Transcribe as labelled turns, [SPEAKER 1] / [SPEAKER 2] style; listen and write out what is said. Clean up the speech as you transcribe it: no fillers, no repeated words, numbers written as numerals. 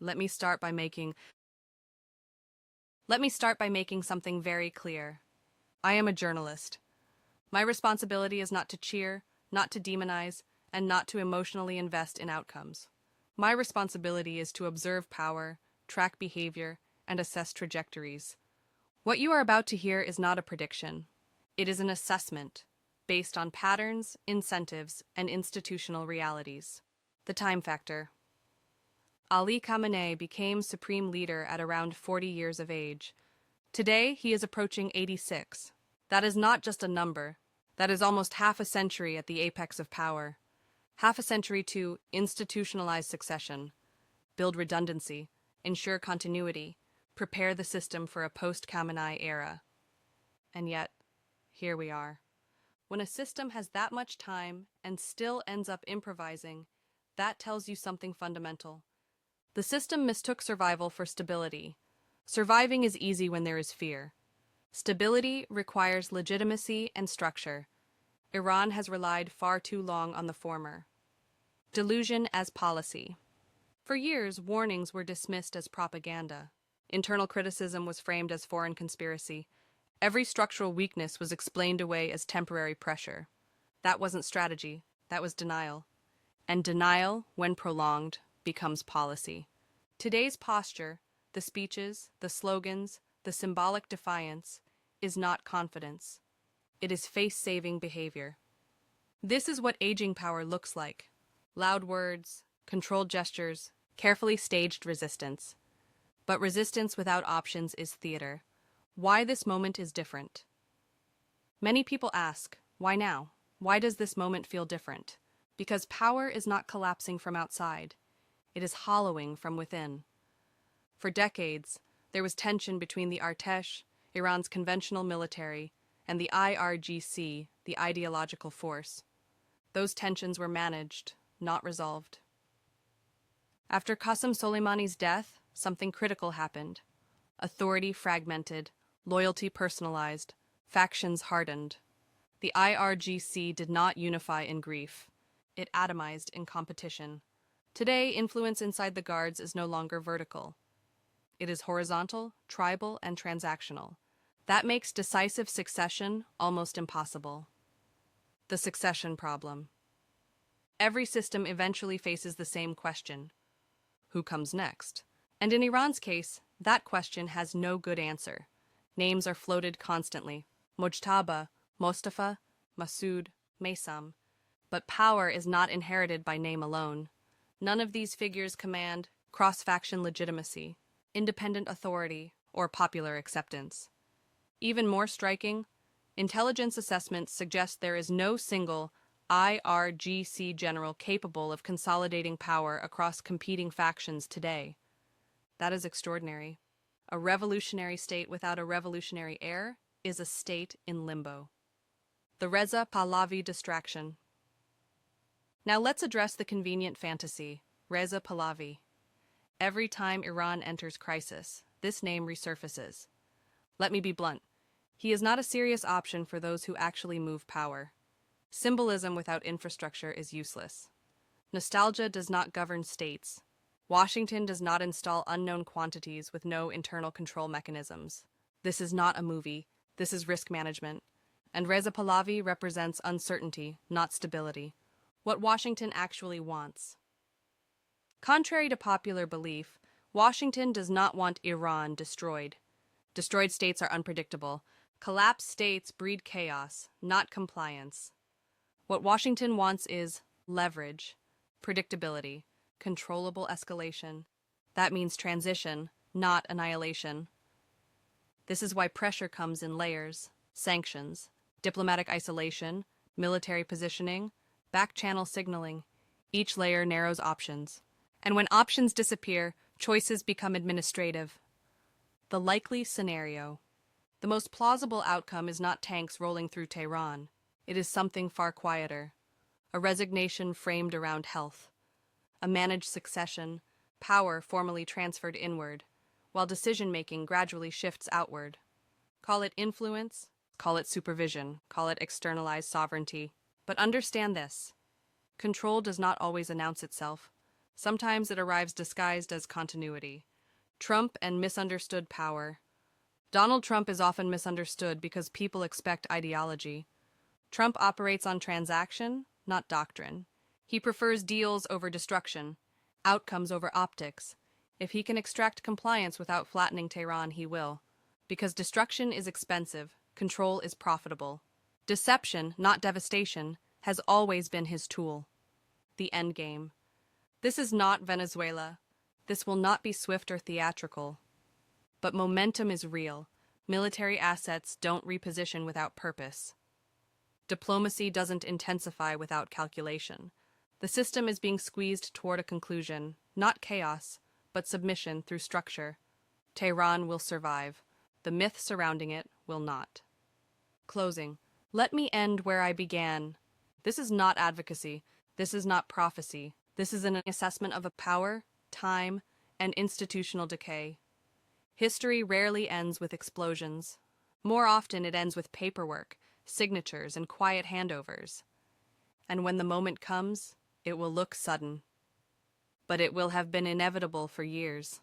[SPEAKER 1] Let me start by making Let me start by making something very clear. I am a journalist. My responsibility is not to cheer, not to demonize, and not to emotionally invest in outcomes. My responsibility is to observe power, track behavior, and assess trajectories. What you are about to hear is not a prediction. It is an assessment based on patterns, incentives, and institutional realities. The time factor. Ali Khamenei became supreme leader at around 40 years of age. Today, he is approaching 86. That is not just a number. That is almost half a century at the apex of power. Half a century to institutionalize succession, build redundancy, ensure continuity, prepare the system for a post-Khamenei era. And yet, here we are. When a system has that much time and still ends up improvising, that tells you something fundamental. The system mistook survival for stability. Surviving is easy when there is fear. Stability requires legitimacy and structure. Iran has relied far too long on the former. Delusion as policy. For years, warnings were dismissed as propaganda. Internal criticism was framed as foreign conspiracy. Every structural weakness was explained away as temporary pressure. That wasn't strategy, that was denial. And denial, when prolonged, becomes policy. Today's posture, the speeches, the slogans, the symbolic defiance, is not confidence. It is face-saving behavior. This is what aging power looks like. Loud words, controlled gestures, carefully staged resistance. But resistance without options is theater. Why this moment is different? Many people ask, why now? Why does this moment feel different? Because power is not collapsing from outside. It is hollowing from within. For decades, there was tension between the Artesh, Iran's conventional military, and the IRGC, the ideological force. Those tensions were managed, not resolved. After Qasem Soleimani's death, something critical happened. Authority fragmented, loyalty personalized, factions hardened. The IRGC did not unify in grief. It atomized in competition. Today, influence inside the guards is no longer vertical. It is horizontal, tribal, and transactional. That makes decisive succession almost impossible. The succession problem. Every system eventually faces the same question. Who comes next? And in Iran's case, that question has no good answer. Names are floated constantly. Mojtaba, Mostafa, Masoud, Maysam. But power is not inherited by name alone. None of these figures command cross-faction legitimacy, independent authority, or popular acceptance. Even more striking, intelligence assessments suggest there is no single IRGC general capable of consolidating power across competing factions today. That is extraordinary. A revolutionary state without a revolutionary heir is a state in limbo. The Reza Pahlavi distraction. Now let's address the convenient fantasy, Reza Pahlavi. Every time Iran enters crisis, this name resurfaces. Let me be blunt. He is not a serious option for those who actually move power. Symbolism without infrastructure is useless. Nostalgia does not govern states. Washington does not install unknown quantities with no internal control mechanisms. This is not a movie. This is risk management. And Reza Pahlavi represents uncertainty, not stability. What Washington actually wants. Contrary to popular belief, Washington does not want Iran destroyed. Destroyed states are unpredictable. Collapsed states breed chaos, not compliance. What Washington wants is leverage, predictability, controllable escalation. That means transition, not annihilation. This is why pressure comes in layers: sanctions, diplomatic isolation, military positioning, back-channel signaling. Each layer narrows options. And when options disappear, choices become administrative. The likely scenario. The most plausible outcome is not tanks rolling through Tehran. It is something far quieter. A resignation framed around health. A managed succession, power formally transferred inward, while decision-making gradually shifts outward. Call it influence, call it supervision, call it externalized sovereignty. But understand this. Control does not always announce itself. Sometimes it arrives disguised as continuity. Trump and misunderstood power. Donald Trump is often misunderstood because people expect ideology. Trump operates on transaction, not doctrine. He prefers deals over destruction, outcomes over optics. If he can extract compliance without flattening Tehran, he will. Because destruction is expensive, control is profitable. Deception, not devastation, has always been his tool. The endgame. This is not Venezuela. This will not be swift or theatrical. But momentum is real. Military assets don't reposition without purpose. Diplomacy doesn't intensify without calculation. The system is being squeezed toward a conclusion, not chaos, but submission through structure. Tehran will survive. The myth surrounding it will not. Closing. Let me end where I began. This is not advocacy. This is not prophecy. This is an assessment of a power, time, and institutional decay. History rarely ends with explosions. More often it ends with paperwork, signatures, and quiet handovers. And when the moment comes, it will look sudden. But it will have been inevitable for years.